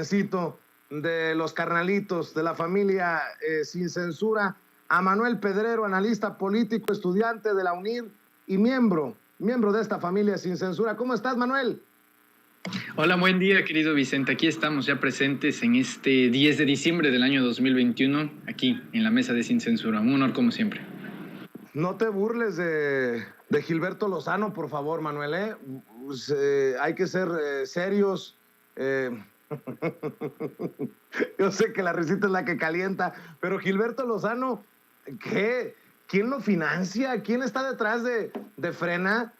Necesito de los carnalitos de la familia Sin Censura, a Manuel Pedrero, analista político, estudiante de la UNIR y miembro de esta familia Sin Censura. ¿Cómo estás, Manuel? Hola, buen día, querido Vicente. Aquí estamos ya presentes en este 10 de diciembre del año 2021, aquí en la mesa de Sin Censura. Un honor como siempre. No te burles de Gilberto Lozano, por favor, Manuel. Pues, hay que ser serios. Yo sé que la risita es la que calienta, pero Gilberto Lozano, ¿qué? ¿Quién lo financia? ¿Quién está detrás de Frena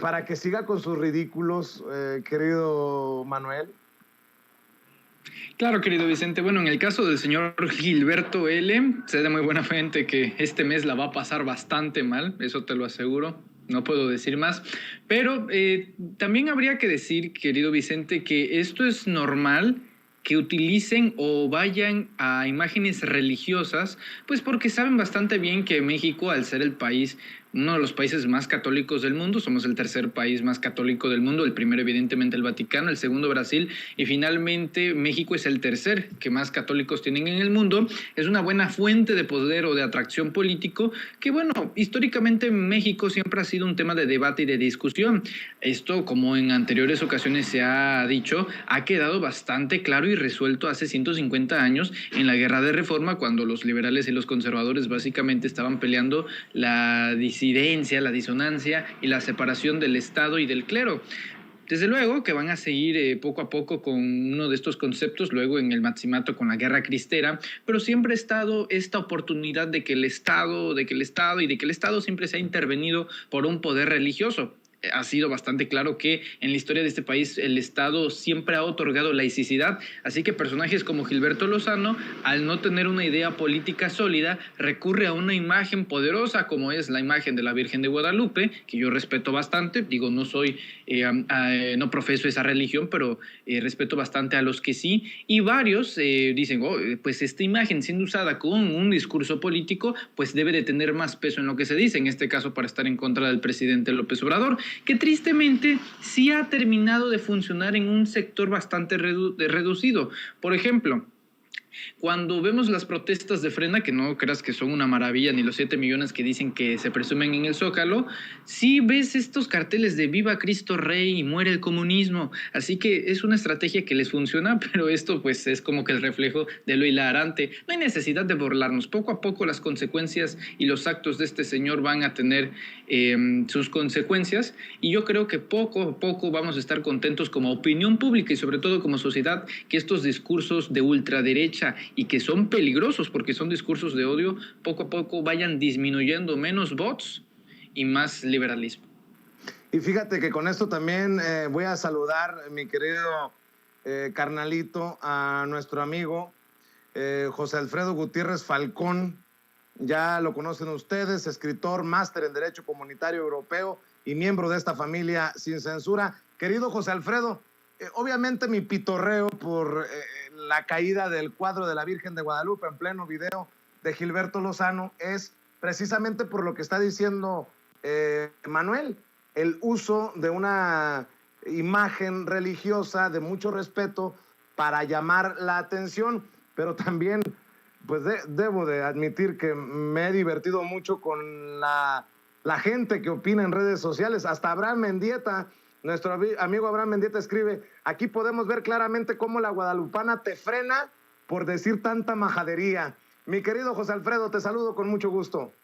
para que siga con sus ridículos, querido Manuel? Claro, querido Vicente. Bueno, en el caso del señor Gilberto L., sé de muy buena fuente que este mes la va a pasar bastante mal, eso te lo aseguro. No puedo decir más, pero también habría que decir, querido Vicente, que esto es normal que utilicen o vayan a imágenes religiosas, pues porque saben bastante bien que México, al ser el país, uno de los países más católicos del mundo, somos el tercer país más católico del mundo, el primero evidentemente el Vaticano, el segundo Brasil, y finalmente México es el tercer que más católicos tienen en el mundo. Es una buena fuente de poder o de atracción político que, bueno, históricamente México siempre ha sido un tema de debate y de discusión. Esto, como en anteriores ocasiones se ha dicho, ha quedado bastante claro y resuelto hace 150 años en la Guerra de Reforma, cuando los liberales y los conservadores básicamente estaban peleando la disidencia, la disonancia y la separación del Estado y del clero. Desde luego que van a seguir poco a poco con uno de estos conceptos, luego en el Maximato con la Guerra Cristera, pero siempre ha estado esta oportunidad de que el Estado siempre se ha intervenido por un poder religioso. Ha sido bastante claro que en la historia de este país el Estado siempre ha otorgado laicidad, así que personajes como Gilberto Lozano, al no tener una idea política sólida, recurre a una imagen poderosa como es la imagen de la Virgen de Guadalupe, que yo respeto bastante, digo, no profeso esa religión, pero respeto bastante a los que sí, y varios dicen, pues esta imagen siendo usada con un discurso político, pues debe de tener más peso en lo que se dice, en este caso para estar en contra del presidente López Obrador, que tristemente sí ha terminado de funcionar en un sector bastante reducido. Por ejemplo, cuando vemos las protestas de Frena, que no creas que son una maravilla, ni los 7 millones que dicen que se presumen en el Zócalo, sí ves estos carteles de Viva Cristo Rey y muere el comunismo. Así que es una estrategia que les funciona, pero esto pues es como que el reflejo de lo hilarante. No hay necesidad de burlarnos. Poco a poco las consecuencias y los actos de este señor van a tener sus consecuencias, y yo creo que poco a poco vamos a estar contentos como opinión pública y sobre todo como sociedad, que estos discursos de ultraderecha y que son peligrosos porque son discursos de odio, poco a poco vayan disminuyendo, menos bots y más liberalismo. Y fíjate que con esto también voy a saludar, mi querido carnalito, a nuestro amigo José Alfredo Gutiérrez Falcón. Ya lo conocen ustedes, escritor, máster en Derecho Comunitario Europeo y miembro de esta familia Sin Censura. Querido José Alfredo, obviamente mi pitorreo por la caída del cuadro de la Virgen de Guadalupe en pleno video de Gilberto Lozano es precisamente por lo que está diciendo Manuel, el uso de una imagen religiosa de mucho respeto para llamar la atención, pero también pues debo de admitir que me he divertido mucho con la gente que opina en redes sociales. Hasta Abraham Mendieta, nuestro amigo Abraham Mendieta escribe, aquí podemos ver claramente cómo la guadalupana te frena por decir tanta majadería. Mi querido José Alfredo, te saludo con mucho gusto.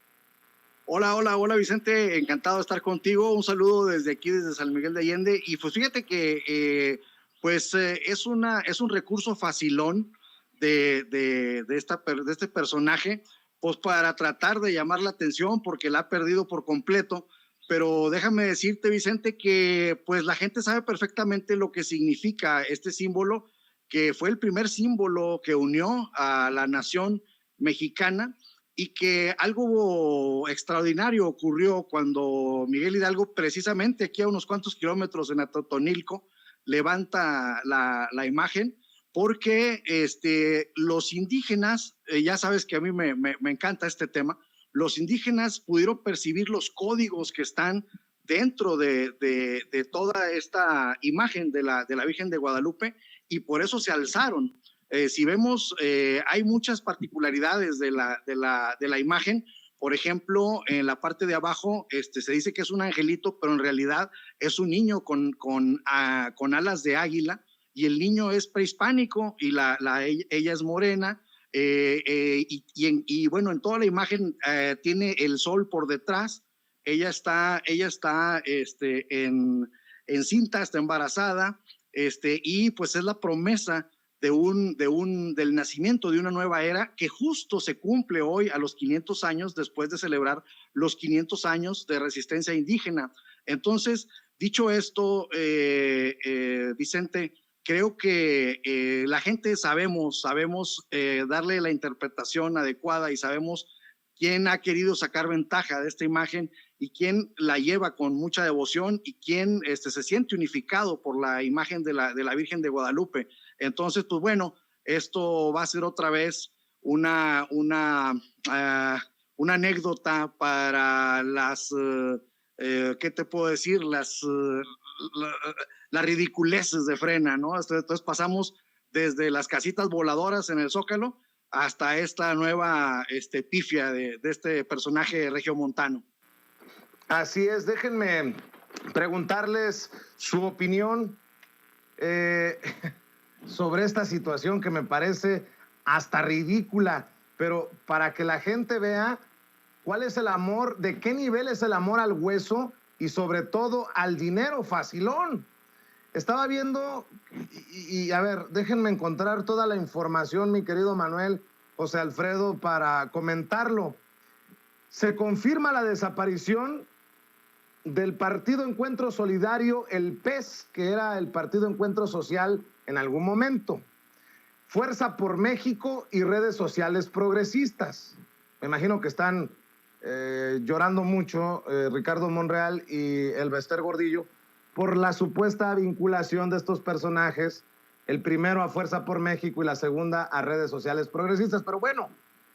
Hola Vicente, encantado de estar contigo. Un saludo desde aquí, desde San Miguel de Allende. Y pues fíjate que es un recurso facilón de este personaje, pues para tratar de llamar la atención porque la ha perdido por completo. Pero déjame decirte, Vicente, que pues la gente sabe perfectamente lo que significa este símbolo, que fue el primer símbolo que unió a la nación mexicana, y que algo extraordinario ocurrió cuando Miguel Hidalgo, precisamente aquí a unos cuantos kilómetros en Atotonilco, levanta la imagen, porque los indígenas, ya sabes que a mí me encanta este tema, los indígenas pudieron percibir los códigos que están dentro de toda esta imagen de la Virgen de Guadalupe, y por eso se alzaron. Si vemos, hay muchas particularidades de la imagen. Por ejemplo, en la parte de abajo se dice que es un angelito, pero en realidad es un niño con alas de águila, y el niño es prehispánico y ella es morena. Y bueno, en toda la imagen tiene el sol por detrás. Ella está en cinta, está embarazada, y pues es la promesa del nacimiento de una nueva era que justo se cumple hoy a los 500 años después de celebrar los 500 años de resistencia indígena. Entonces, dicho esto, Vicente, creo que la gente sabemos darle la interpretación adecuada, y sabemos quién ha querido sacar ventaja de esta imagen y quién la lleva con mucha devoción, y quién se siente unificado por la imagen de la Virgen de Guadalupe. Entonces, pues bueno, esto va a ser otra vez una anécdota para las, ¿qué te puedo decir? Las ridiculeces de Frena, ¿no? Entonces pasamos desde las casitas voladoras en el Zócalo hasta esta nueva pifia de este personaje regiomontano. Así es, déjenme preguntarles su opinión sobre esta situación que me parece hasta ridícula, pero para que la gente vea cuál es el amor, de qué nivel es el amor al hueso y sobre todo al dinero facilón. Estaba viendo, y a ver, déjenme encontrar toda la información, mi querido Manuel, José Alfredo, para comentarlo. Se confirma la desaparición del Partido Encuentro Solidario, el PES, que era el Partido Encuentro Social en algún momento. Fuerza por México y redes sociales progresistas. Me imagino que están llorando mucho Ricardo Monreal y el Bester Gordillo por la supuesta vinculación de estos personajes, el primero a Fuerza por México y la segunda a redes sociales progresistas. Pero bueno,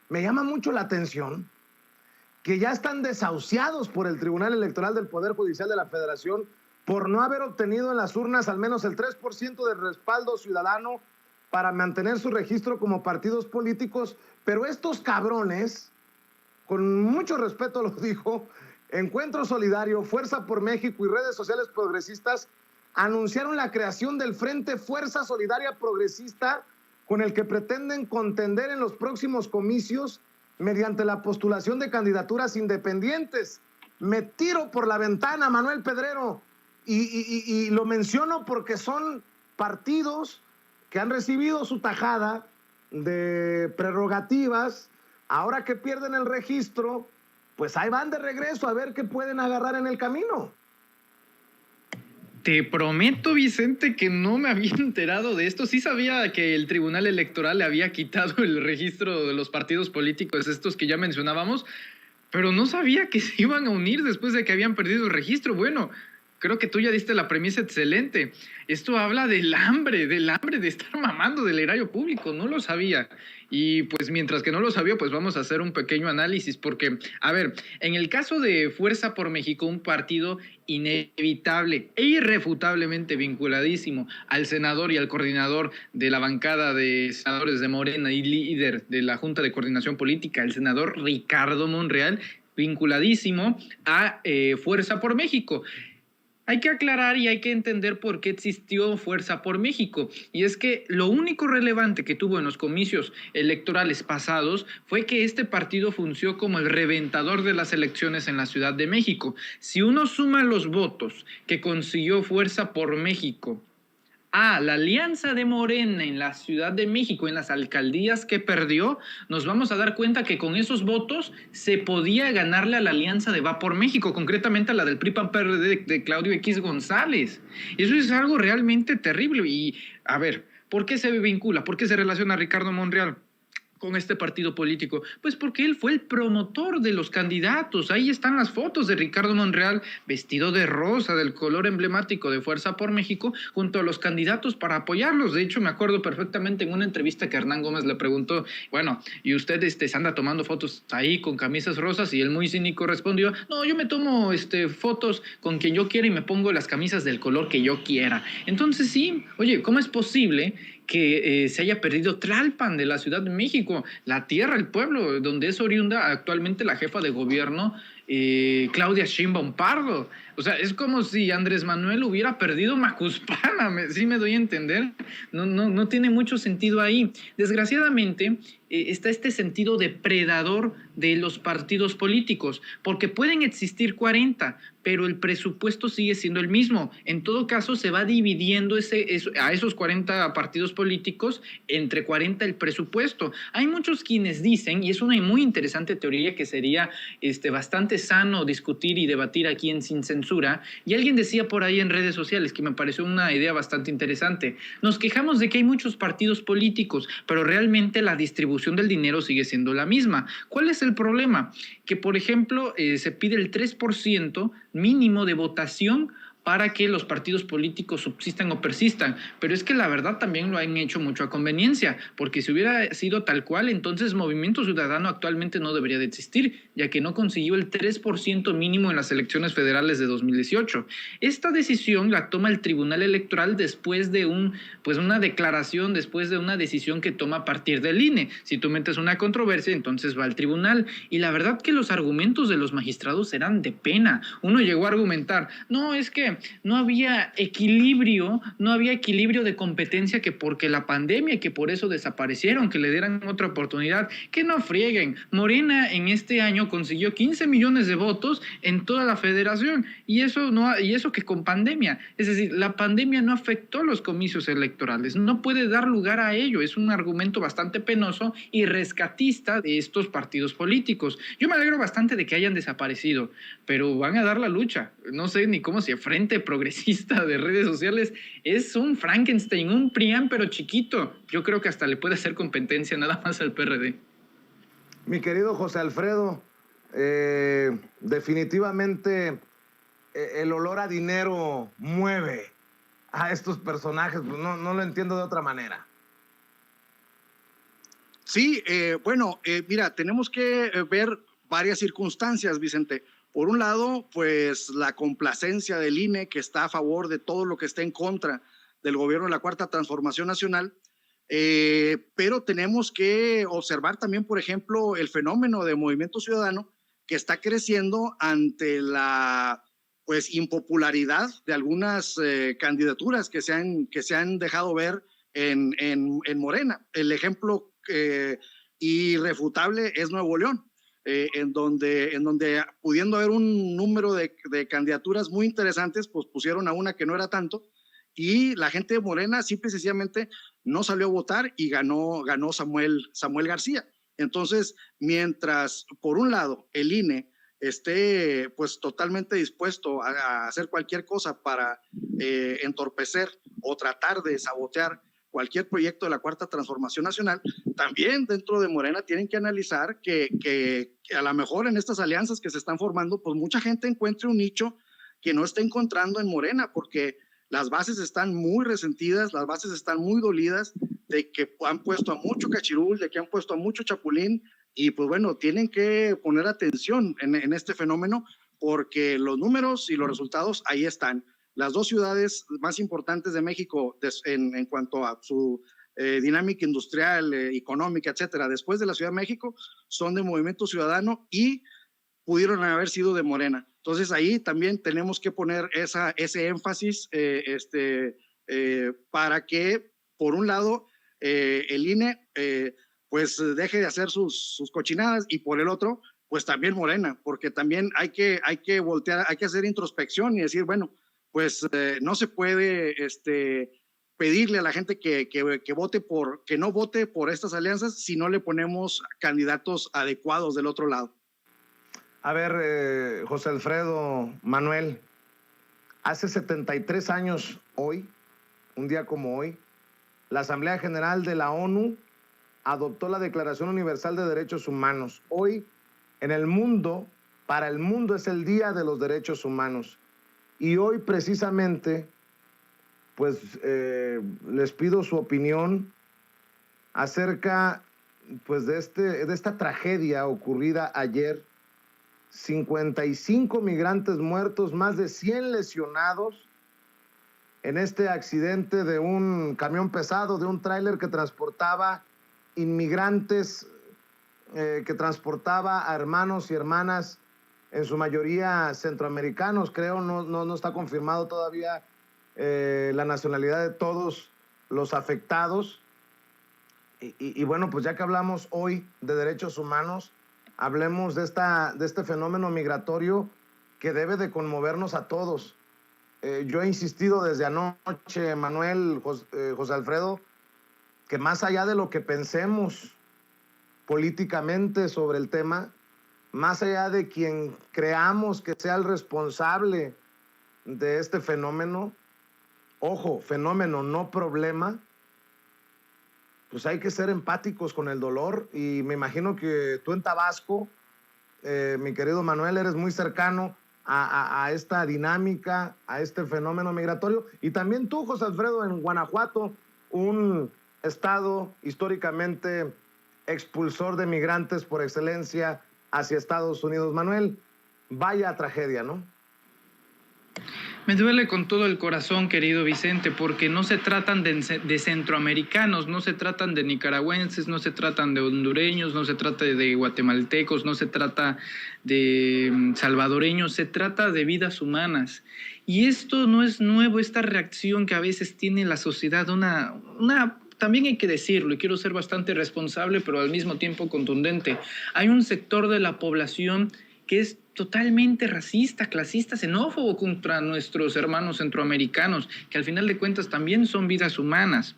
me llama mucho la atención que ya están desahuciados por el Tribunal Electoral del Poder Judicial de la Federación por no haber obtenido en las urnas al menos el 3% de respaldo ciudadano para mantener su registro como partidos políticos. Pero estos cabrones, con mucho respeto lo dijo, Encuentro Solidario, Fuerza por México y redes sociales progresistas anunciaron la creación del Frente Fuerza Solidaria Progresista, con el que pretenden contender en los próximos comicios mediante la postulación de candidaturas independientes. Me tiro por la ventana, Manuel Pedrero, y lo menciono porque son partidos que han recibido su tajada de prerrogativas. Ahora que pierden el registro, pues ahí van de regreso a ver qué pueden agarrar en el camino. Te prometo, Vicente, que no me había enterado de esto. Sí sabía que el Tribunal Electoral le había quitado el registro de los partidos políticos, estos que ya mencionábamos, pero no sabía que se iban a unir después de que habían perdido el registro. Bueno, creo que tú ya diste la premisa excelente. Esto habla del hambre de estar mamando del erario público. No lo sabía. Y pues mientras que no lo sabía, pues vamos a hacer un pequeño análisis porque, a ver, en el caso de Fuerza por México, un partido inevitable e irrefutablemente vinculadísimo al senador y al coordinador de la bancada de senadores de Morena y líder de la Junta de Coordinación Política, el senador Ricardo Monreal, vinculadísimo a Fuerza por México. Hay que aclarar y hay que entender por qué existió Fuerza por México. Y es que lo único relevante que tuvo en los comicios electorales pasados fue que este partido funcionó como el reventador de las elecciones en la Ciudad de México. Si uno suma los votos que consiguió Fuerza por México a la alianza de Morena en la Ciudad de México, en las alcaldías que perdió, nos vamos a dar cuenta que con esos votos se podía ganarle a la alianza de Va por México, concretamente a la del PRI-PAN-PRD de Claudio X González. Eso es algo realmente terrible. Y, a ver, ¿por qué se vincula? ¿Por qué se relaciona a Ricardo Monreal? con este partido político? Pues porque él fue el promotor de los candidatos. Ahí están las fotos de Ricardo Monreal vestido de rosa, del color emblemático de Fuerza por México, junto a los candidatos para apoyarlos. De hecho, me acuerdo perfectamente en una entrevista que Hernán Gómez le preguntó, bueno, ¿y usted se anda tomando fotos ahí con camisas rosas? Y él muy cínico respondió, no, yo me tomo fotos con quien yo quiera y me pongo las camisas del color que yo quiera. Entonces sí, oye, ¿cómo es posible que se haya perdido Tlalpan de la Ciudad de México, la tierra, el pueblo, donde es oriunda actualmente la jefa de gobierno, Claudia Sheinbaum Pardo? O sea, es como si Andrés Manuel hubiera perdido Macuspana, ¿sí me doy a entender? No tiene mucho sentido ahí. Desgraciadamente, está este sentido depredador de los partidos políticos, porque pueden existir 40, pero el presupuesto sigue siendo el mismo. En todo caso, se va dividiendo a esos 40 partidos políticos entre 40 el presupuesto. Hay muchos quienes dicen, y es una muy interesante teoría que sería bastante sano discutir y debatir aquí en Sin Censura, y alguien decía por ahí en redes sociales, que me pareció una idea bastante interesante, nos quejamos de que hay muchos partidos políticos, pero realmente la distribución del dinero sigue siendo la misma. ¿Cuál es el problema? Que, por ejemplo, se pide el 3% mínimo de votación para que los partidos políticos subsistan o persistan, pero es que la verdad también lo han hecho mucho a conveniencia, porque si hubiera sido tal cual, entonces Movimiento Ciudadano actualmente no debería de existir, ya que no consiguió el 3% mínimo en las elecciones federales de 2018. Esta decisión la toma el Tribunal Electoral después de una declaración, después de una decisión que toma a partir del INE. Si tú metes una controversia, entonces va al tribunal, y la verdad que los argumentos de los magistrados eran de pena. Uno llegó a argumentar, no, es que no había equilibrio de competencia, que porque la pandemia, que por eso desaparecieron, que le dieran otra oportunidad. Que no frieguen. Morena en este año consiguió 15 millones de votos en toda la federación, y eso que con pandemia. Es decir, la pandemia no afectó los comicios electorales, no puede dar lugar a ello. Es un argumento bastante penoso y rescatista de estos partidos políticos. Yo me alegro bastante de que hayan desaparecido, pero van a dar la lucha. No sé ni cómo se Frente Progresista de redes sociales es un Frankenstein, un PRIAN, pero chiquito. Yo creo que hasta le puede hacer competencia nada más al PRD. Mi querido José Alfredo, definitivamente el olor a dinero mueve a estos personajes, pues no lo entiendo de otra manera. Sí, mira, tenemos que ver varias circunstancias, Vicente. Por un lado, pues la complacencia del INE, que está a favor de todo lo que está en contra del gobierno de la Cuarta Transformación Nacional, pero tenemos que observar también, por ejemplo, el fenómeno de Movimiento Ciudadano, que está creciendo ante la impopularidad de algunas candidaturas que se han dejado ver en Morena. El ejemplo irrefutable es Nuevo León. En donde pudiendo haber un número de candidaturas muy interesantes, pues pusieron a una que no era tanto, y la gente de Morena simple y sencillamente no salió a votar y ganó Samuel García. Entonces, mientras por un lado el INE esté pues totalmente dispuesto a hacer cualquier cosa para entorpecer o tratar de sabotear cualquier proyecto de la Cuarta Transformación Nacional, también dentro de Morena tienen que analizar que a lo mejor en estas alianzas que se están formando, pues mucha gente encuentre un nicho que no está encontrando en Morena, porque las bases están muy resentidas, las bases están muy dolidas de que han puesto a mucho cachirul, de que han puesto a mucho chapulín, y pues bueno, tienen que poner atención en este fenómeno, porque los números y los resultados ahí están. Las dos ciudades más importantes de México en cuanto a su dinámica industrial, económica, etcétera, después de la Ciudad de México, son de Movimiento Ciudadano y pudieron haber sido de Morena. Entonces ahí también tenemos que poner ese énfasis para que, por un lado, el INE pues deje de hacer sus cochinadas, y por el otro, pues también Morena, porque también hay que voltear, hay que hacer introspección y decir, bueno, pues no se puede pedirle a la gente que no vote por estas alianzas si no le ponemos candidatos adecuados del otro lado. A ver, José Alfredo, Manuel, hace 73 años hoy, un día como hoy, la Asamblea General de la ONU adoptó la Declaración Universal de Derechos Humanos. Hoy, en el mundo, para el mundo es el Día de los Derechos Humanos. Y hoy, precisamente, pues les pido su opinión acerca pues, de esta tragedia ocurrida ayer. 55 migrantes muertos, más de 100 lesionados en este accidente de un camión pesado, de un tráiler que transportaba inmigrantes, que transportaba a hermanos y hermanas, en su mayoría centroamericanos, creo, no está confirmado todavía la nacionalidad de todos los afectados. Y bueno, pues ya que hablamos hoy de derechos humanos, hablemos de este fenómeno migratorio que debe de conmovernos a todos. Yo he insistido desde anoche, Manuel, José Alfredo, que más allá de lo que pensemos políticamente sobre el tema, más allá de quien creamos que sea el responsable de este fenómeno, ojo, fenómeno, no problema, pues hay que ser empáticos con el dolor. Y me imagino que tú en Tabasco, mi querido Manuel, eres muy cercano a esta dinámica, a este fenómeno migratorio. Y también tú, José Alfredo, en Guanajuato, un estado históricamente expulsor de migrantes por excelencia hacia Estados Unidos. Manuel, vaya tragedia, ¿no? Me duele con todo el corazón, querido Vicente, porque no se tratan de centroamericanos, no se tratan de nicaragüenses, no se tratan de hondureños, no se trata de guatemaltecos, no se trata de salvadoreños, se trata de vidas humanas. Y esto no es nuevo, esta reacción que a veces tiene la sociedad, también hay que decirlo, y quiero ser bastante responsable, pero al mismo tiempo contundente. Hay un sector de la población que es totalmente racista, clasista, xenófobo contra nuestros hermanos centroamericanos, que al final de cuentas también son vidas humanas.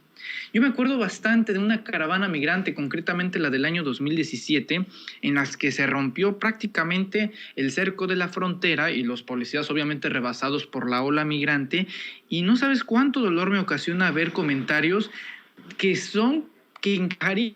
Yo me acuerdo bastante de una caravana migrante, concretamente la del año 2017, en las que se rompió prácticamente el cerco de la frontera y los policías obviamente rebasados por la ola migrante, y no sabes cuánto dolor me ocasiona ver comentarios que encajarían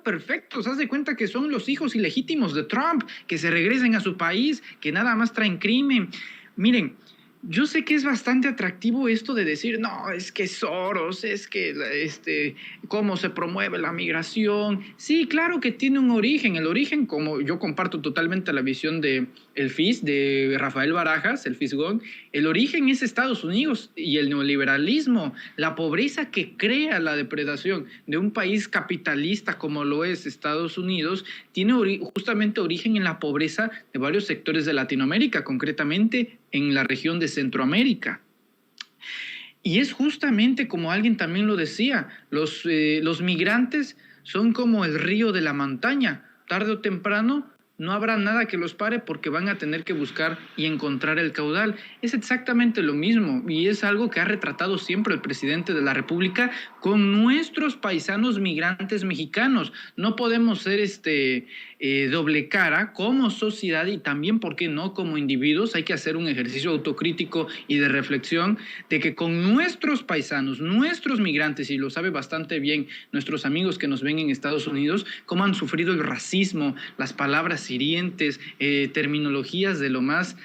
perfectos. Haz de cuenta que son los hijos ilegítimos de Trump, que se regresen a su país, que nada más traen crimen. Miren, yo sé que es bastante atractivo esto de decir, no, es que Soros, es que cómo se promueve la migración. Sí, claro que tiene un origen. El origen, como yo comparto totalmente la visión de el FIS, de Rafael Barajas, el Fisgón, el origen es Estados Unidos y el neoliberalismo, la pobreza que crea la depredación de un país capitalista como lo es Estados Unidos, tiene justamente origen en la pobreza de varios sectores de Latinoamérica, concretamente en la región de Centroamérica. Y es justamente como alguien también lo decía, los migrantes son como el río de la montaña, tarde o temprano no habrá nada que los pare porque van a tener que buscar y encontrar el caudal. Es exactamente lo mismo y es algo que ha retratado siempre el presidente de la República con nuestros paisanos migrantes mexicanos. No podemos ser doble cara como sociedad y también, ¿por qué no?, como individuos. Hay que hacer un ejercicio autocrítico y de reflexión de que con nuestros paisanos, nuestros migrantes, y lo sabe bastante bien nuestros amigos que nos ven en Estados Unidos, cómo han sufrido el racismo, las palabras hirientes, terminologías de lo más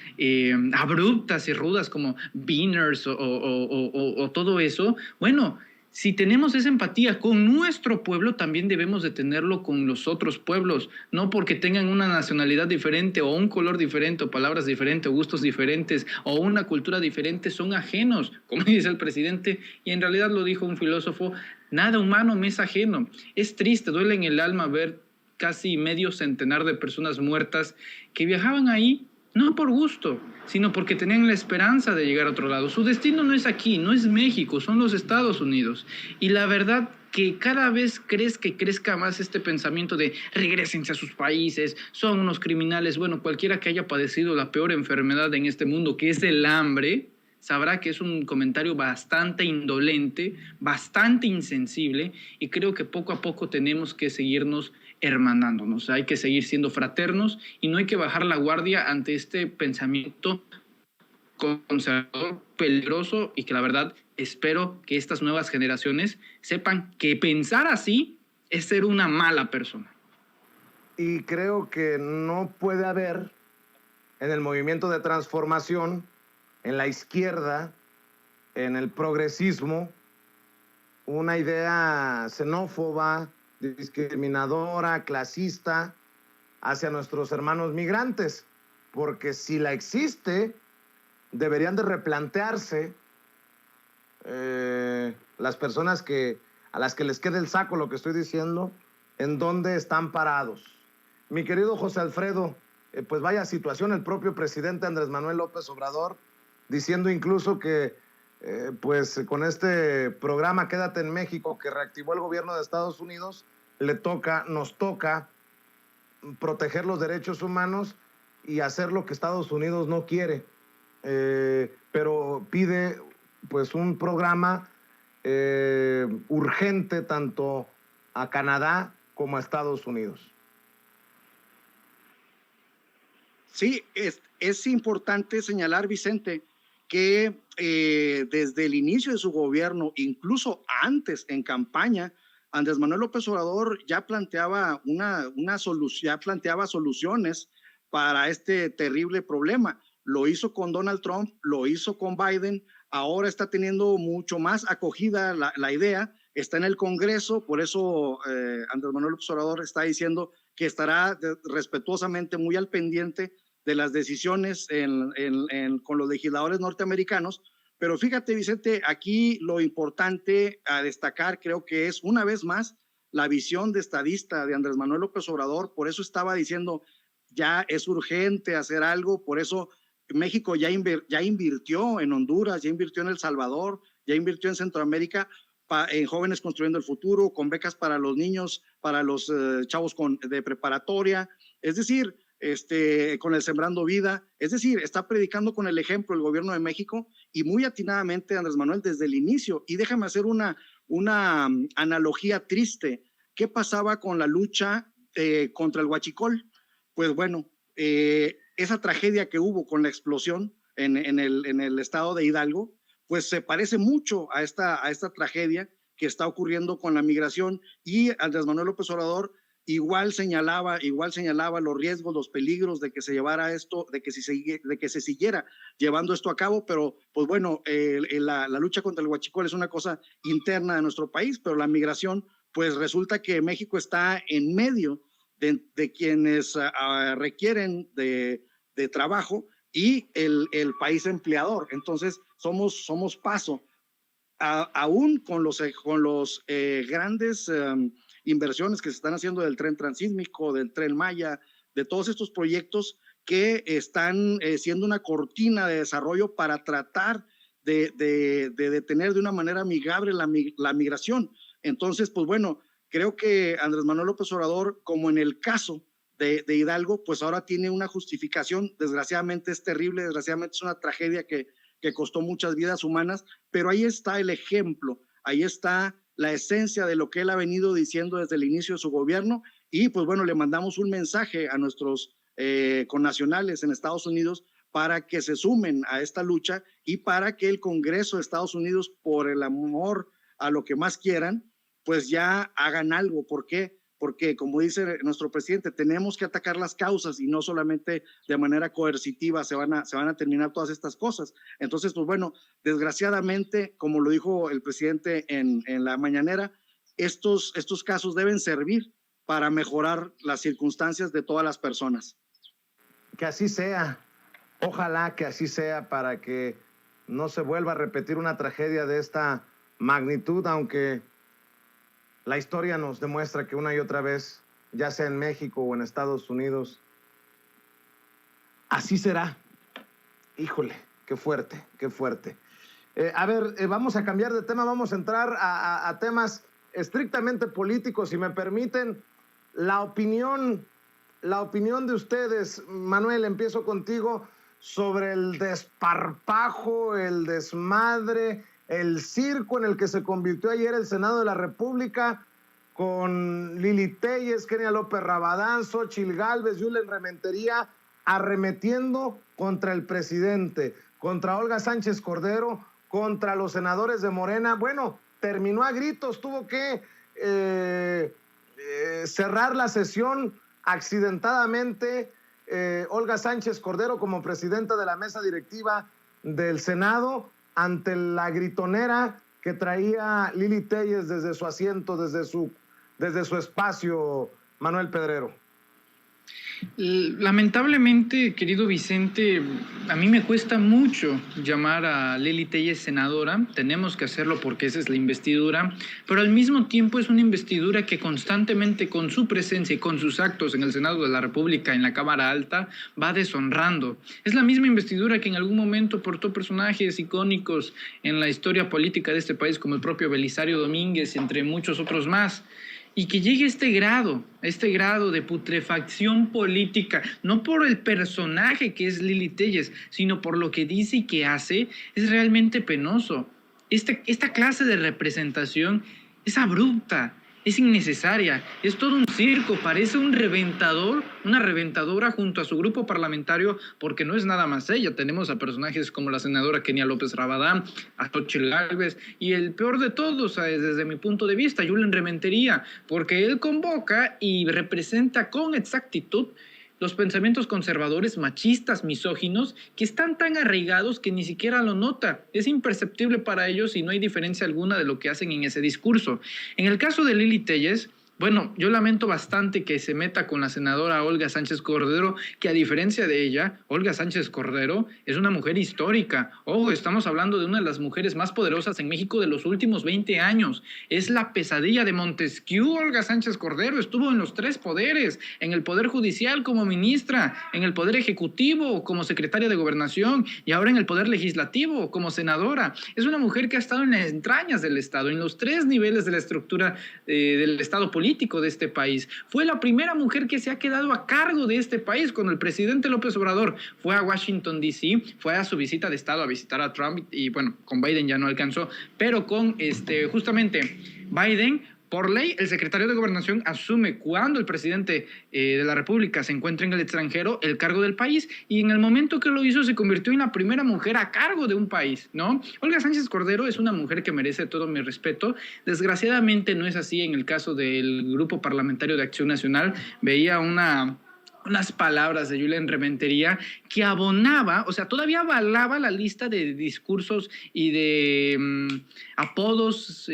abruptas y rudas como beaners o todo eso. Bueno, si tenemos esa empatía con nuestro pueblo, también debemos de tenerlo con los otros pueblos, no porque tengan una nacionalidad diferente o un color diferente o palabras diferentes o gustos diferentes o una cultura diferente, son ajenos, como dice el presidente, y en realidad lo dijo un filósofo, nada humano me es ajeno. Es triste, duele en el alma ver casi medio centenar de personas muertas que viajaban ahí no por gusto, sino porque tenían la esperanza de llegar a otro lado. Su destino no es aquí, no es México, son los Estados Unidos. Y la verdad que cada vez crezca más este pensamiento de regrésense a sus países, son unos criminales. Bueno, cualquiera que haya padecido la peor enfermedad en este mundo, que es el hambre, sabrá que es un comentario bastante indolente, bastante insensible, y creo que poco a poco tenemos que seguirnos hermanándonos. Hay que seguir siendo fraternos y no hay que bajar la guardia ante este pensamiento conservador, peligroso, y que la verdad espero que estas nuevas generaciones sepan que pensar así es ser una mala persona. Y creo que no puede haber en el movimiento de transformación, en la izquierda, en el progresismo, una idea xenófoba, discriminadora, clasista hacia nuestros hermanos migrantes, porque si la existe, deberían de replantearse las personas a las que les quede el saco lo que estoy diciendo, en dónde están parados. Mi querido José Alfredo, pues vaya situación, el propio presidente Andrés Manuel López Obrador, diciendo incluso que pues con este programa Quédate en México que reactivó el gobierno de Estados Unidos, nos toca proteger los derechos humanos y hacer lo que Estados Unidos no quiere, pero pide pues un programa urgente tanto a Canadá como a Estados Unidos. Sí, es importante señalar, Vicente, que desde el inicio de su gobierno, incluso antes en campaña, Andrés Manuel López Obrador ya planteaba ya planteaba soluciones para este terrible problema. Lo hizo con Donald Trump, lo hizo con Biden, ahora está teniendo mucho más acogida la idea, está en el Congreso, por eso Andrés Manuel López Obrador está diciendo que estará respetuosamente muy al pendiente de las decisiones con los legisladores norteamericanos. Pero fíjate, Vicente, aquí lo importante a destacar creo que es una vez más la visión de estadista de Andrés Manuel López Obrador. Por eso estaba diciendo, ya es urgente hacer algo, por eso México ya invirtió en Honduras, ya invirtió en El Salvador, ya invirtió en Centroamérica, en Jóvenes Construyendo el Futuro, con becas para los niños, para los chavos de preparatoria. Es decir, con el Sembrando Vida, es decir, está predicando con el ejemplo el gobierno de México y muy atinadamente Andrés Manuel desde el inicio. Y déjame hacer una analogía triste. ¿Qué pasaba con la lucha contra el huachicol? Pues bueno, esa tragedia que hubo con la explosión en el estado de Hidalgo, pues se parece mucho a esta tragedia que está ocurriendo con la migración, y Andrés Manuel López Obrador igual señalaba los riesgos, los peligros de que se llevara esto, de que se siguiera llevando esto a cabo, pero pues bueno, la lucha contra el huachicol es una cosa interna de nuestro país, pero la migración, pues resulta que México está en medio de quienes requieren de trabajo y el país empleador. Entonces somos paso, aún con los grandes inversiones que se están haciendo del tren transísmico, del tren Maya, de todos estos proyectos que están siendo una cortina de desarrollo para tratar de detener de una manera amigable la migración. Entonces, pues bueno, creo que Andrés Manuel López Obrador, como en el caso de Hidalgo, pues ahora tiene una justificación. Desgraciadamente es terrible, desgraciadamente es una tragedia que costó muchas vidas humanas, pero ahí está el ejemplo, ahí está la esencia de lo que él ha venido diciendo desde el inicio de su gobierno. Y pues bueno, le mandamos un mensaje a nuestros connacionales en Estados Unidos para que se sumen a esta lucha y para que el Congreso de Estados Unidos, por el amor a lo que más quieran, pues ya hagan algo. ¿Por qué? Porque, como dice nuestro presidente, tenemos que atacar las causas y no solamente de manera coercitiva se van a terminar todas estas cosas. Entonces, pues bueno, desgraciadamente, como lo dijo el presidente en la mañanera, estos casos deben servir para mejorar las circunstancias de todas las personas. Que así sea. Ojalá que así sea, para que no se vuelva a repetir una tragedia de esta magnitud, aunque la historia nos demuestra que una y otra vez, ya sea en México o en Estados Unidos, así será. Híjole, qué fuerte, qué fuerte. Vamos a cambiar de tema, vamos a entrar a temas estrictamente políticos, si me permiten. La opinión de ustedes, Manuel, empiezo contigo, sobre el desparpajo, el desmadre, el circo en el que se convirtió ayer el Senado de la República, con Lili Téllez, Kenia López Rabadán, Xóchitl Gálvez, Yulen Rementería, arremetiendo contra el presidente, contra Olga Sánchez Cordero, contra los senadores de Morena. Bueno, terminó a gritos, tuvo que cerrar la sesión accidentadamente Olga Sánchez Cordero como presidenta de la mesa directiva del Senado ante la gritonera que traía Lili Téllez desde su asiento, desde su espacio, Manuel Pedrero. Lamentablemente, querido Vicente, a mí me cuesta mucho llamar a Lili Téllez senadora. Tenemos que hacerlo porque esa es la investidura, pero al mismo tiempo es una investidura que constantemente con su presencia y con sus actos en el Senado de la República, en la Cámara Alta, va deshonrando. Es la misma investidura que en algún momento portó personajes icónicos en la historia política de este país, como el propio Belisario Domínguez, entre muchos otros más. Y que llegue a este grado de putrefacción política, no por el personaje que es Lili Téllez, sino por lo que dice y que hace, es realmente penoso. Esta clase de representación es abrupta, es innecesaria, es todo un circo, parece un reventador, una reventadora junto a su grupo parlamentario, porque no es nada más ella. Tenemos a personajes como la senadora Kenia López Rabadán, a Xochitl Gálvez, y el peor de todos, desde mi punto de vista, Julen Rementería, porque él convoca y representa con exactitud los pensamientos conservadores, machistas, misóginos, que están tan arraigados que ni siquiera lo nota. Es imperceptible para ellos y no hay diferencia alguna de lo que hacen en ese discurso. En el caso de Lili Téllez, bueno, yo lamento bastante que se meta con la senadora Olga Sánchez Cordero, que a diferencia de ella, Olga Sánchez Cordero es una mujer histórica. Ojo, estamos hablando de una de las mujeres más poderosas en México de los últimos 20 años. Es la pesadilla de Montesquieu, Olga Sánchez Cordero. Estuvo en los 3 poderes, en el Poder Judicial como ministra, en el Poder Ejecutivo como secretaria de Gobernación y ahora en el Poder Legislativo como senadora. Es una mujer que ha estado en las entrañas del Estado, en los 3 niveles de la estructura del Estado político de este país. Fue la primera mujer que se ha quedado a cargo de este país cuando el presidente López Obrador fue a Washington, D.C., fue a su visita de Estado a visitar a Trump y bueno, con Biden ya no alcanzó, pero con justamente Biden, por ley, el secretario de Gobernación asume cuando el presidente de la República se encuentra en el extranjero el cargo del país y en el momento que lo hizo se convirtió en la primera mujer a cargo de un país, ¿no? Olga Sánchez Cordero es una mujer que merece todo mi respeto. Desgraciadamente no es así en el caso del Grupo Parlamentario de Acción Nacional. Veía unas palabras de Julen Rementería que abonaba, o sea, todavía avalaba la lista de discursos y de apodos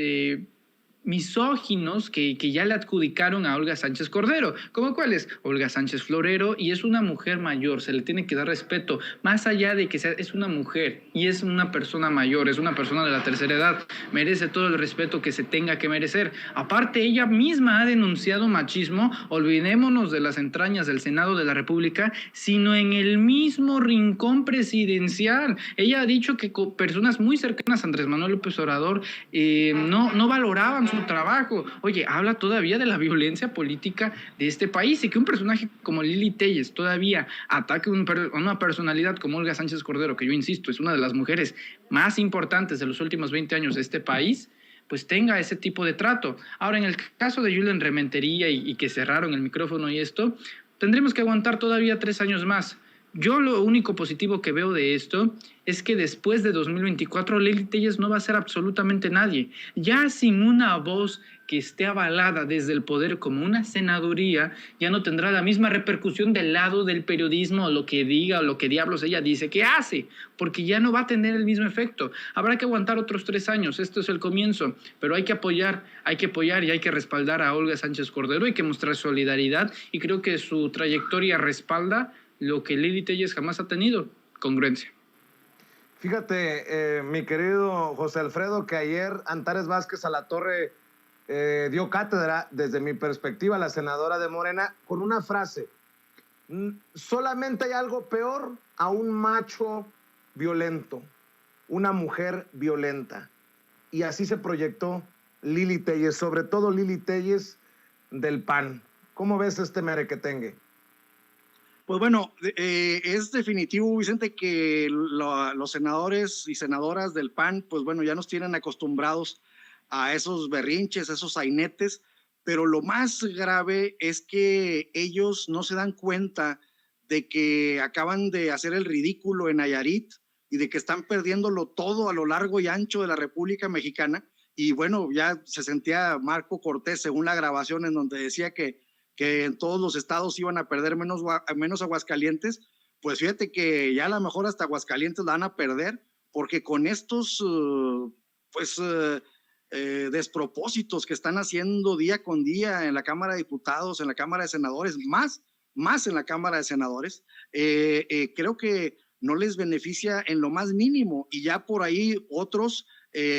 misóginos que ya le adjudicaron a Olga Sánchez Cordero. ¿Cómo cuáles? Olga Sánchez Florero, y es una mujer mayor, se le tiene que dar respeto, más allá de que es una mujer y es una persona mayor, es una persona de la tercera edad, merece todo el respeto que se tenga que merecer. Aparte, ella misma ha denunciado machismo, olvidémonos de las entrañas del Senado de la República, sino en el mismo rincón presidencial. Ella ha dicho que personas muy cercanas a Andrés Manuel López Obrador no valoraban su trabajo. Oye, habla todavía de la violencia política de este país y que un personaje como Lili Téllez todavía ataque a una personalidad como Olga Sánchez Cordero, que yo insisto, es una de las mujeres más importantes de los últimos 20 años de este país, pues tenga ese tipo de trato. Ahora, en el caso de Julen Rementería y que cerraron el micrófono y esto, tendremos que aguantar todavía 3 años más. Yo lo único positivo que veo de esto es que después de 2024 Lili Téllez no va a ser absolutamente nadie. Ya sin una voz que esté avalada desde el poder como una senaduría, ya no tendrá la misma repercusión del lado del periodismo o lo que diga o lo que diablos ella dice que hace, porque ya no va a tener el mismo efecto. Habrá que aguantar otros 3 años, esto es el comienzo, pero hay que apoyar y hay que respaldar a Olga Sánchez Cordero, hay que mostrar solidaridad y creo que su trayectoria respalda lo que Lili Téllez jamás ha tenido, congruencia. Fíjate, mi querido José Alfredo, que ayer Antares Vázquez Alatorre dio cátedra, desde mi perspectiva, a la senadora de Morena, con una frase: solamente hay algo peor a un macho violento, una mujer violenta. Y así se proyectó Lili Téllez, sobre todo Lili Téllez del PAN. ¿Cómo ves este merequetengue? Pues bueno, es definitivo, Vicente, que los senadores y senadoras del PAN, pues bueno, ya nos tienen acostumbrados a esos berrinches, a esos sainetes, pero lo más grave es que ellos no se dan cuenta de que acaban de hacer el ridículo en Nayarit y de que están perdiéndolo todo a lo largo y ancho de la República Mexicana y bueno, ya se sentía Marco Cortés, según la grabación, en donde decía que en todos los estados iban a perder menos Aguascalientes. Pues fíjate que ya a lo mejor hasta Aguascalientes la van a perder, porque con estos despropósitos que están haciendo día con día en la Cámara de Diputados, en la Cámara de Senadores, más en la Cámara de Senadores, creo que no les beneficia en lo más mínimo, y ya por ahí otros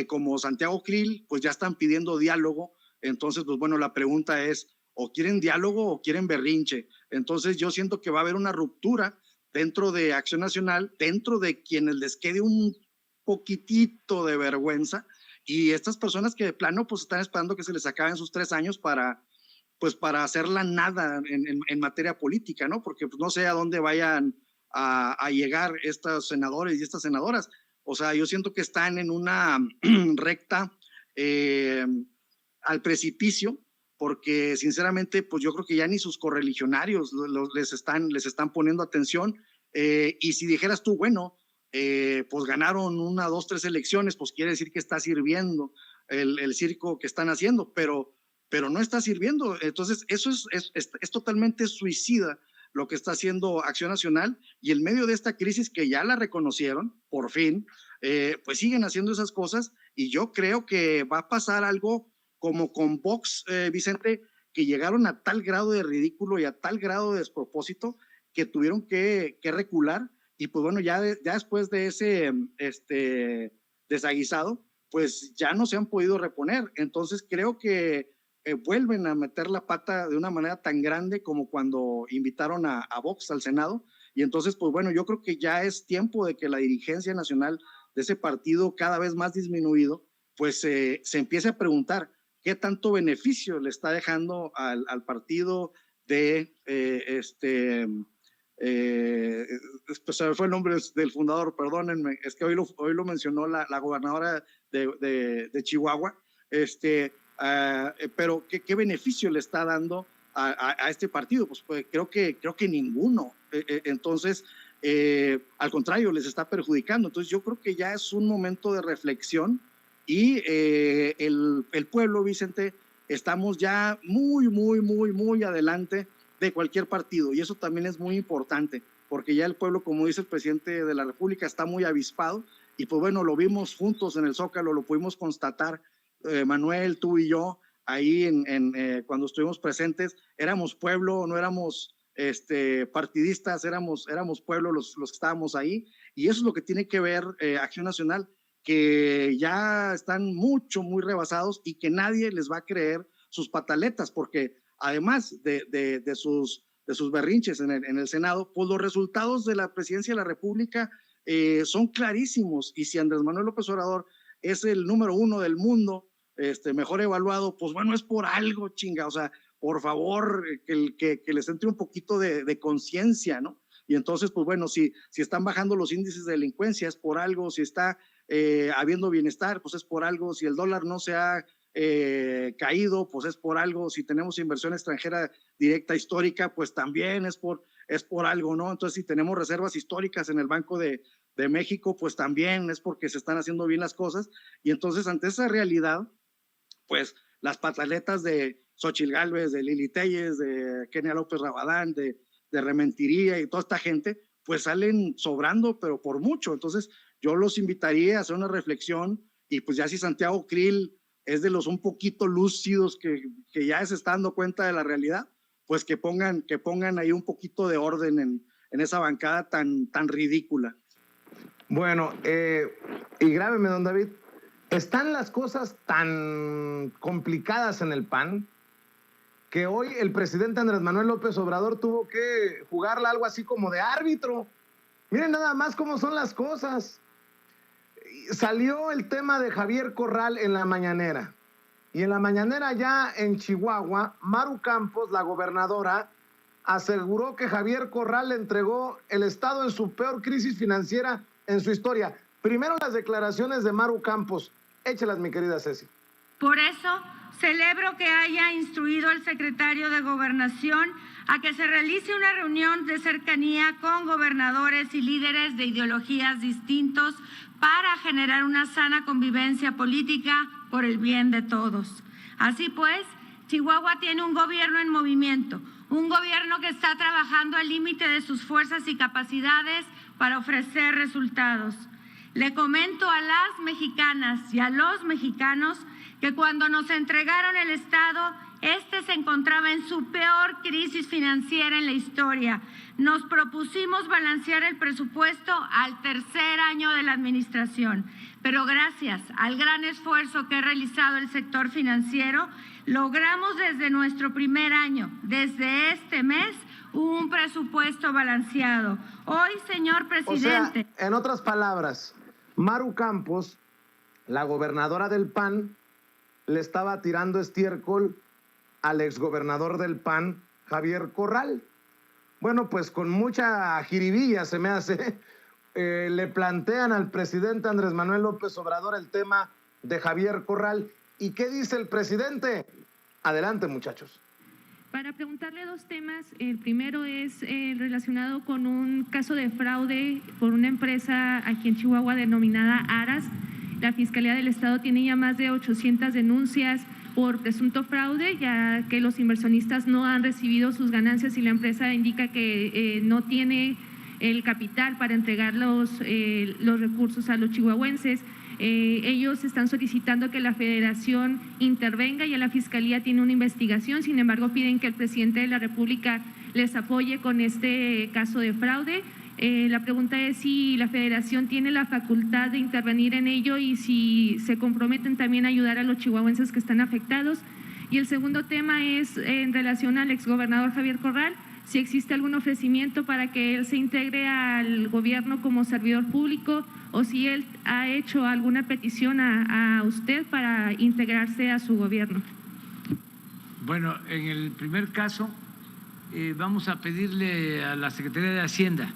como Santiago Krill pues ya están pidiendo diálogo. Entonces pues bueno, la pregunta es, o quieren diálogo o quieren berrinche. Entonces yo siento que va a haber una ruptura dentro de Acción Nacional, dentro de quienes les quede un poquitito de vergüenza, y estas personas que de plano pues están esperando que se les acaben sus 3 años para hacerla nada en materia política, ¿no? Porque pues, no sé a dónde vayan a llegar estos senadores y estas senadoras. O sea, yo siento que están en una recta al precipicio, porque sinceramente, pues yo creo que ya ni sus correligionarios les están poniendo atención, y si dijeras tú, bueno, pues ganaron 1, 2, 3 elecciones, pues quiere decir que está sirviendo el circo que están haciendo, pero no está sirviendo. Entonces, eso es totalmente suicida lo que está haciendo Acción Nacional, y en medio de esta crisis que ya la reconocieron, por fin, pues siguen haciendo esas cosas, y yo creo que va a pasar algo como con Vox, Vicente, que llegaron a tal grado de ridículo y a tal grado de despropósito que tuvieron que recular, y pues bueno, ya después de ese desaguisado, pues ya no se han podido reponer. Entonces creo que vuelven a meter la pata de una manera tan grande como cuando invitaron a Vox al Senado, y entonces pues bueno, yo creo que ya es tiempo de que la dirigencia nacional de ese partido, cada vez más disminuido, pues se empiece a preguntar qué tanto beneficio le está dejando al partido de pues fue el nombre del fundador, perdónenme, es que hoy lo mencionó la gobernadora de Chihuahua, pero ¿qué beneficio le está dando a este partido? Pues creo que ninguno. Entonces, al contrario, les está perjudicando. Entonces yo creo que ya es un momento de reflexión, y el pueblo, Vicente, estamos ya muy adelante de cualquier partido, y eso también es muy importante, porque ya el pueblo, como dice el presidente de la República, está muy avispado, y pues bueno, lo vimos juntos en el Zócalo, lo pudimos constatar, Manuel, tú y yo, ahí cuando estuvimos presentes, éramos pueblo, no éramos partidistas, éramos pueblo los que estábamos ahí, y eso es lo que tiene que ver Acción Nacional, que ya están muy rebasados, y que nadie les va a creer sus pataletas, porque además de sus berrinches en el Senado, pues los resultados de la presidencia de la República son clarísimos, y si Andrés Manuel López Obrador es el número 1 del mundo, mejor evaluado, pues bueno, es por algo, chinga, o sea, por favor, que les entre un poquito de conciencia, ¿no? Y entonces, pues bueno, si están bajando los índices de delincuencia, es por algo; si está habiendo bienestar, pues es por algo; si el dólar no se ha caído, pues es por algo; si tenemos inversión extranjera directa histórica, pues también es por algo, ¿no? Entonces, si tenemos reservas históricas en el Banco de México, pues también es porque se están haciendo bien las cosas. Y entonces, ante esa realidad, pues las pataletas de Xóchitl Gálvez, de Lili Téllez, de Kenia López Rabadán, de Rementería y toda esta gente, pues salen sobrando, pero por mucho. Entonces, yo los invitaría a hacer una reflexión, y pues ya si Santiago Krill es de los un poquito lúcidos que ya se está dando cuenta de la realidad, pues que pongan ahí un poquito de orden en esa bancada tan ridícula. Bueno, y grábeme, don David, están las cosas tan complicadas en el PAN que hoy el presidente Andrés Manuel López Obrador tuvo que jugarla algo así como de árbitro. Miren nada más cómo son las cosas. Salió el tema de Javier Corral en la mañanera, y en la mañanera ya en Chihuahua, Maru Campos, la gobernadora, aseguró que Javier Corral le entregó el estado en su peor crisis financiera en su historia. Primero las declaraciones de Maru Campos. Échelas, mi querida Ceci. Por eso celebro que haya instruido al secretario de Gobernación a que se realice una reunión de cercanía con gobernadores y líderes de ideologías distintos para generar una sana convivencia política por el bien de todos. Así pues, Chihuahua tiene un gobierno en movimiento, un gobierno que está trabajando al límite de sus fuerzas y capacidades para ofrecer resultados. Le comento a las mexicanas y a los mexicanos que cuando nos entregaron el Estado, este se encontraba en su peor crisis financiera en la historia. Nos propusimos balancear el presupuesto al tercer año de la administración, pero gracias al gran esfuerzo que ha realizado el sector financiero, logramos desde nuestro primer año, desde este mes, un presupuesto balanceado. Hoy, señor presidente. O sea, en otras palabras, Maru Campos, la gobernadora del PAN, le estaba tirando estiércol al exgobernador del PAN, Javier Corral. Bueno, pues con mucha jiribilla se me hace, le plantean al presidente Andrés Manuel López Obrador el tema de Javier Corral. ¿Y qué dice el presidente? Adelante, muchachos. Para preguntarle dos temas. El primero es relacionado con un caso de fraude por una empresa aquí en Chihuahua denominada Aras. La Fiscalía del Estado tiene ya más de 800 denuncias por presunto fraude, ya que los inversionistas no han recibido sus ganancias y la empresa indica que no tiene el capital para entregar los recursos a los chihuahuenses. Ellos están solicitando que la Federación intervenga, y la Fiscalía tiene una investigación. Sin embargo, piden que el presidente de la República les apoye con este caso de fraude. La pregunta es si la Federación tiene la facultad de intervenir en ello y si se comprometen también a ayudar a los chihuahuenses que están afectados. Y el segundo tema es en relación al exgobernador Javier Corral, si existe algún ofrecimiento para que él se integre al gobierno como servidor público o si él ha hecho alguna petición a usted para integrarse a su gobierno. Bueno, en el primer caso vamos a pedirle a la Secretaría de Hacienda,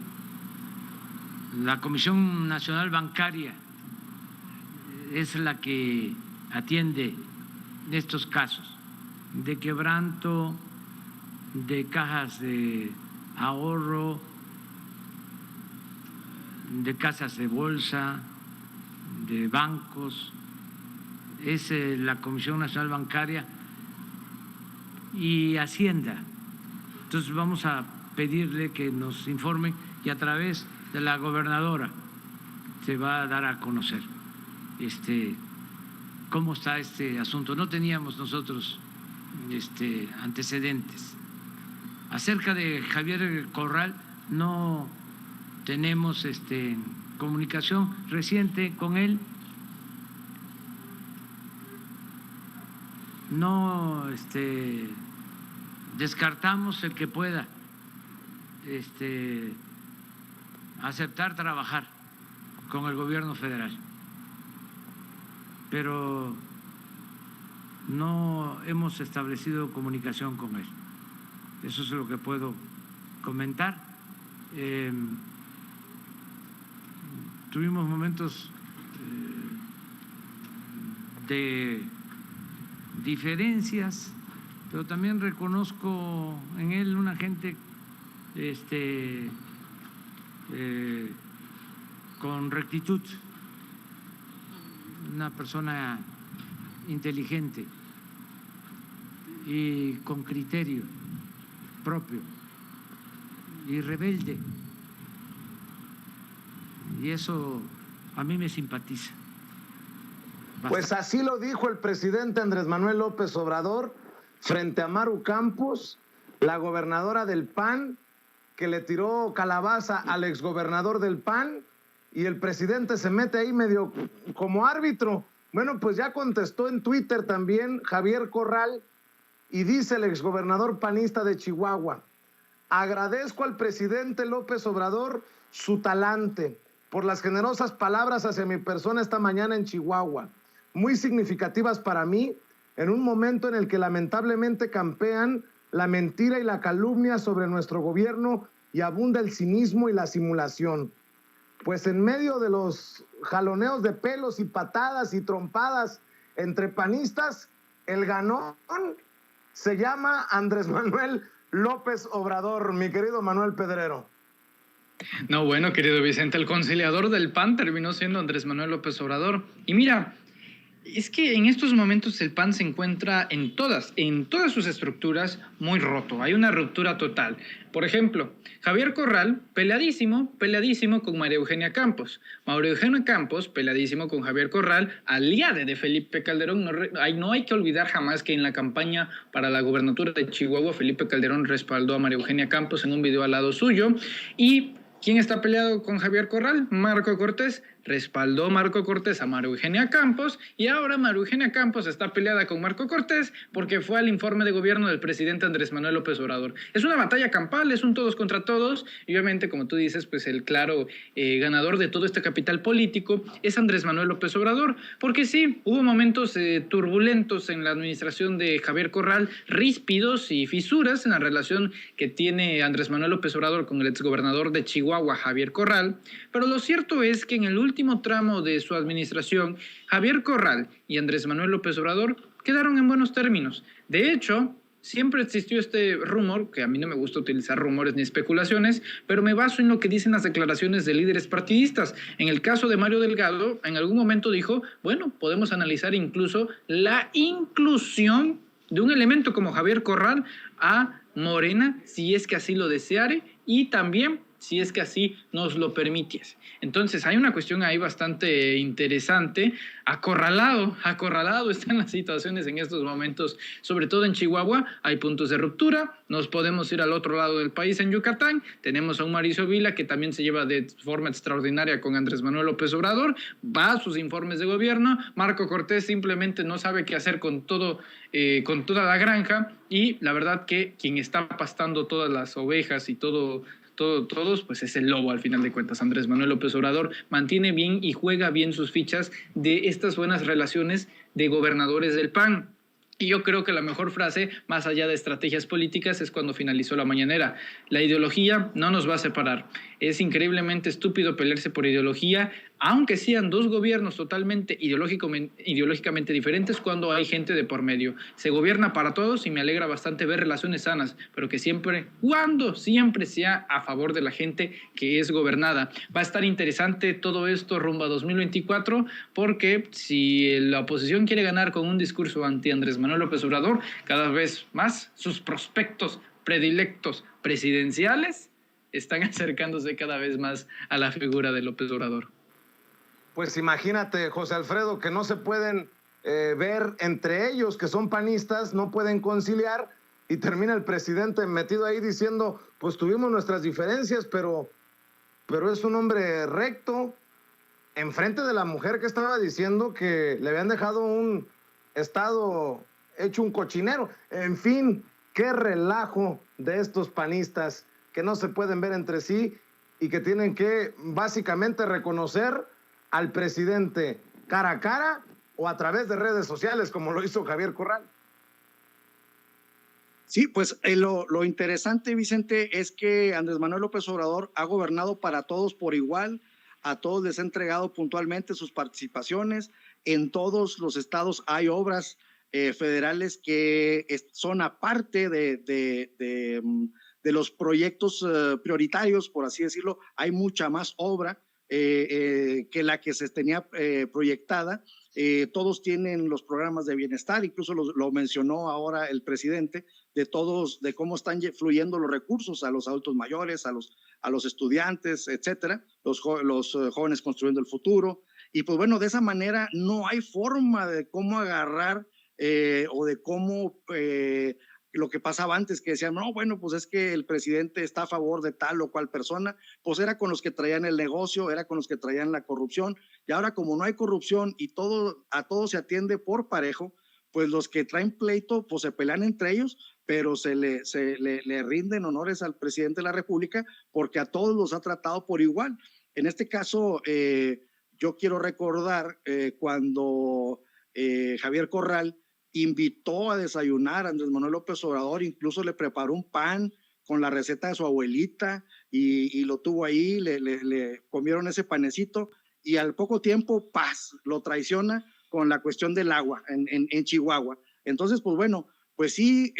la Comisión Nacional Bancaria es la que atiende estos casos de quebranto, de cajas de ahorro, de casas de bolsa, de bancos. Es la Comisión Nacional Bancaria y Hacienda. Entonces vamos a pedirle que nos informen y a través de la gobernadora se va a dar a conocer cómo está este asunto. No teníamos nosotros antecedentes. Acerca de Javier Corral no tenemos comunicación reciente con él. No descartamos el que pueda aceptar trabajar con el gobierno federal, pero no hemos establecido comunicación con él. Eso es lo que puedo comentar. Tuvimos momentos de diferencias, pero también reconozco en él una gente con rectitud, una persona inteligente y con criterio propio y rebelde, y eso a mí me simpatiza bastante. Pues así lo dijo el presidente Andrés Manuel López Obrador frente a Maru Campos, la gobernadora del PAN, que le tiró calabaza al exgobernador del PAN, y el presidente se mete ahí medio como árbitro. Bueno, pues ya contestó en Twitter también Javier Corral, y dice el exgobernador panista de Chihuahua: agradezco al presidente López Obrador su talante por las generosas palabras hacia mi persona esta mañana en Chihuahua, muy significativas para mí, en un momento en el que lamentablemente campean la mentira y la calumnia sobre nuestro gobierno y abunda el cinismo y la simulación. Pues en medio de los jaloneos de pelos y patadas y trompadas entre panistas, el ganón se llama Andrés Manuel López Obrador, mi querido Manuel Pedrero. No, bueno, querido Vicente, el conciliador del PAN terminó siendo Andrés Manuel López Obrador. Y mira, Es que en estos momentos el PAN se encuentra en todas sus estructuras muy roto. Hay una ruptura total. Por ejemplo, Javier Corral, peleadísimo con María Eugenia Campos. María Eugenia Campos, peleadísimo con Javier Corral, aliada de Felipe Calderón. No hay que olvidar jamás que en la campaña para la gubernatura de Chihuahua, Felipe Calderón respaldó a María Eugenia Campos en un video al lado suyo. ¿Y quién está peleado con Javier Corral? Marco Cortés. Respaldó Marco Cortés a María Eugenia Campos y ahora María Eugenia Campos está peleada con Marco Cortés porque fue al informe de gobierno del presidente Andrés Manuel López Obrador. Es una batalla campal, es un todos contra todos y obviamente, como tú dices, pues el claro ganador de todo este capital político es Andrés Manuel López Obrador, porque sí, hubo momentos turbulentos en la administración de Javier Corral, ríspidos y fisuras en la relación que tiene Andrés Manuel López Obrador con el exgobernador de Chihuahua, Javier Corral, pero lo cierto es que en el último tramo de su administración, Javier Corral y Andrés Manuel López Obrador quedaron en buenos términos. De hecho, siempre existió este rumor, que a mí no me gusta utilizar rumores ni especulaciones, pero me baso en lo que dicen las declaraciones de líderes partidistas. En el caso de Mario Delgado, en algún momento dijo, bueno, podemos analizar incluso la inclusión de un elemento como Javier Corral a Morena, si es que así lo deseare, y también si es que así nos lo permitiese. Entonces hay una cuestión ahí bastante interesante. Acorralado están las situaciones en estos momentos, sobre todo en Chihuahua. Hay puntos de ruptura, nos podemos ir al otro lado del país, en Yucatán. Tenemos a un Mauricio Vila que también se lleva de forma extraordinaria con Andrés Manuel López Obrador, va a sus informes de gobierno. Marco Cortés simplemente no sabe qué hacer con toda la granja, y la verdad que quien está pastando todas las ovejas y todos, pues es el lobo al final de cuentas. Andrés Manuel López Obrador mantiene bien y juega bien sus fichas de estas buenas relaciones de gobernadores del PAN. Y yo creo que la mejor frase, más allá de estrategias políticas, es cuando finalizó la mañanera. La ideología no nos va a separar. Es increíblemente estúpido pelearse por ideología, aunque sean dos gobiernos totalmente ideológicamente diferentes, cuando hay gente de por medio. Se gobierna para todos y me alegra bastante ver relaciones sanas, pero que siempre sea a favor de la gente que es gobernada. Va a estar interesante todo esto rumbo a 2024, porque si la oposición quiere ganar con un discurso anti Andrés Manuel López Obrador, cada vez más sus prospectos predilectos presidenciales están acercándose cada vez más a la figura de López Obrador. Pues imagínate, José Alfredo, que no se pueden ver entre ellos, que son panistas, no pueden conciliar, y termina el presidente metido ahí diciendo, pues tuvimos nuestras diferencias, pero es un hombre recto, enfrente de la mujer que estaba diciendo que le habían dejado un estado hecho un cochinero. En fin, qué relajo de estos panistas que no se pueden ver entre sí y que tienen que básicamente reconocer al presidente cara a cara o a través de redes sociales, como lo hizo Javier Corral. Sí, pues lo interesante, Vicente, es que Andrés Manuel López Obrador ha gobernado para todos por igual, a todos les ha entregado puntualmente sus participaciones. En todos los estados hay obras federales que son aparte de los proyectos prioritarios, por así decirlo. Hay mucha más obra que la que se tenía proyectada. Todos tienen los programas de bienestar, incluso lo mencionó ahora el presidente, de cómo están fluyendo los recursos a los adultos mayores, a los estudiantes, etcétera, los jóvenes construyendo el futuro. Y pues bueno, de esa manera no hay forma de cómo agarrar o de cómo lo que pasaba antes, que decían, no, bueno, pues es que el presidente está a favor de tal o cual persona, pues era con los que traían el negocio, era con los que traían la corrupción, y ahora como no hay corrupción y a todo se atiende por parejo, pues los que traen pleito, pues se pelean entre ellos, pero se le rinden honores al presidente de la República porque a todos los ha tratado por igual. En este caso, yo quiero recordar cuando Javier Corral invitó a desayunar a Andrés Manuel López Obrador, incluso le preparó un pan con la receta de su abuelita y lo tuvo ahí, le comieron ese panecito y al poco tiempo, ¡paz!, lo traiciona con la cuestión del agua en Chihuahua. Entonces, pues bueno, pues sí,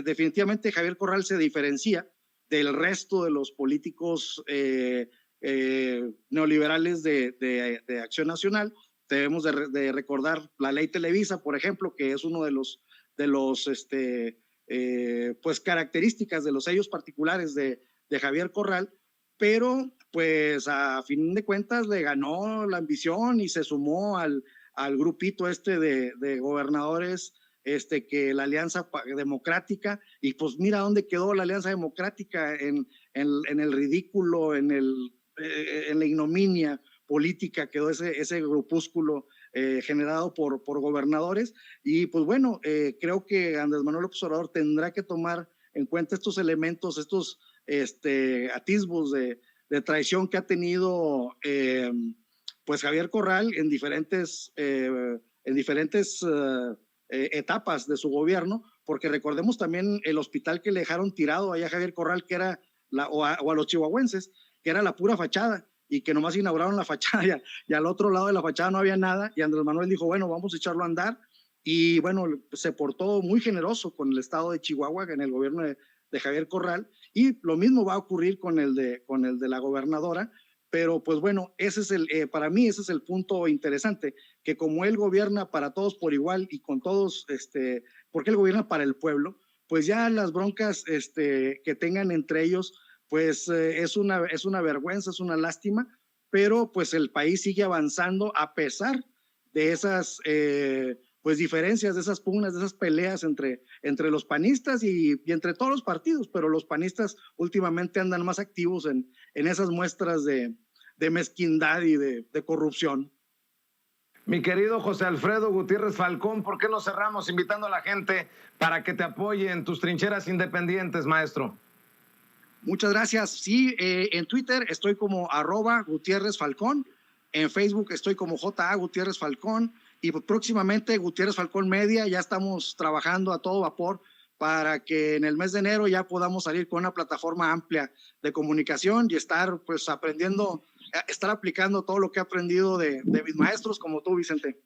definitivamente Javier Corral se diferencia del resto de los políticos neoliberales de Acción Nacional, debemos de recordar la ley Televisa, por ejemplo, que es uno de los pues características de los sellos particulares de Javier Corral, pero pues a fin de cuentas le ganó la ambición y se sumó al grupito de gobernadores que la Alianza Democrática, y pues mira dónde quedó la Alianza Democrática, en el ridículo, en la ignominia política quedó ese grupúsculo generado por gobernadores. Y pues bueno, creo que Andrés Manuel López Obrador tendrá que tomar en cuenta estos elementos, estos atisbos de traición que ha tenido pues Javier Corral en diferentes etapas de su gobierno, porque recordemos también el hospital que le dejaron tirado allá a Javier Corral, que era o a los chihuahuenses, que era la pura fachada, y que nomás inauguraron la fachada y al otro lado de la fachada no había nada, y Andrés Manuel dijo, bueno, vamos a echarlo a andar, y bueno, se portó muy generoso con el estado de Chihuahua, en el gobierno de Javier Corral, y lo mismo va a ocurrir con el de la gobernadora. Pero pues bueno, para mí ese es el punto interesante, que como él gobierna para todos por igual y con todos, porque él gobierna para el pueblo, pues ya las broncas que tengan entre ellos, pues es una vergüenza, es una lástima, pero pues el país sigue avanzando a pesar de esas pues diferencias, de esas pugnas, de esas peleas entre los panistas y entre todos los partidos, pero los panistas últimamente andan más activos en esas muestras de mezquindad y de corrupción. Mi querido José Alfredo Gutiérrez Falcón, ¿por qué no cerramos invitando a la gente para que te apoye en tus trincheras independientes, maestro? Muchas gracias. Sí, en Twitter estoy como @Gutiérrez Falcón, en Facebook estoy como JA Gutiérrez Falcón, y próximamente Gutiérrez Falcón Media. Ya estamos trabajando a todo vapor para que en el mes de enero ya podamos salir con una plataforma amplia de comunicación y estar pues estar aplicando todo lo que he aprendido de mis maestros como tú, Vicente.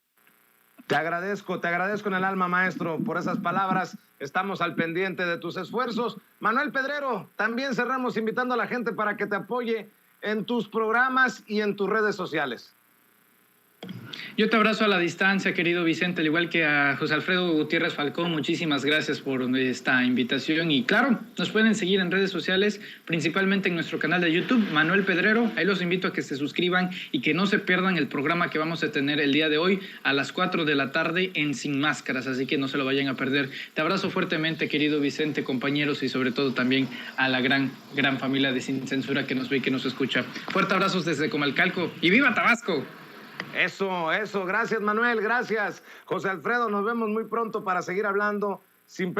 Te agradezco en el alma, maestro, por esas palabras. Estamos al pendiente de tus esfuerzos. Manuel Pedrero, también cerramos invitando a la gente para que te apoye en tus programas y en tus redes sociales. Yo te abrazo a la distancia, querido Vicente, al igual que a José Alfredo Gutiérrez Falcón. Muchísimas gracias por esta invitación. Y claro, nos pueden seguir en redes sociales, principalmente en nuestro canal de YouTube, Manuel Pedrero. Ahí los invito a que se suscriban y que no se pierdan el programa que vamos a tener el día de hoy a las 4 de la tarde en Sin Máscaras. Así que no se lo vayan a perder. Te abrazo fuertemente, querido Vicente, compañeros, y sobre todo también a la gran familia de Sin Censura que nos ve y que nos escucha. Fuerte abrazos desde Comalcalco y ¡viva Tabasco! Eso, gracias Manuel, gracias José Alfredo, nos vemos muy pronto para seguir hablando sin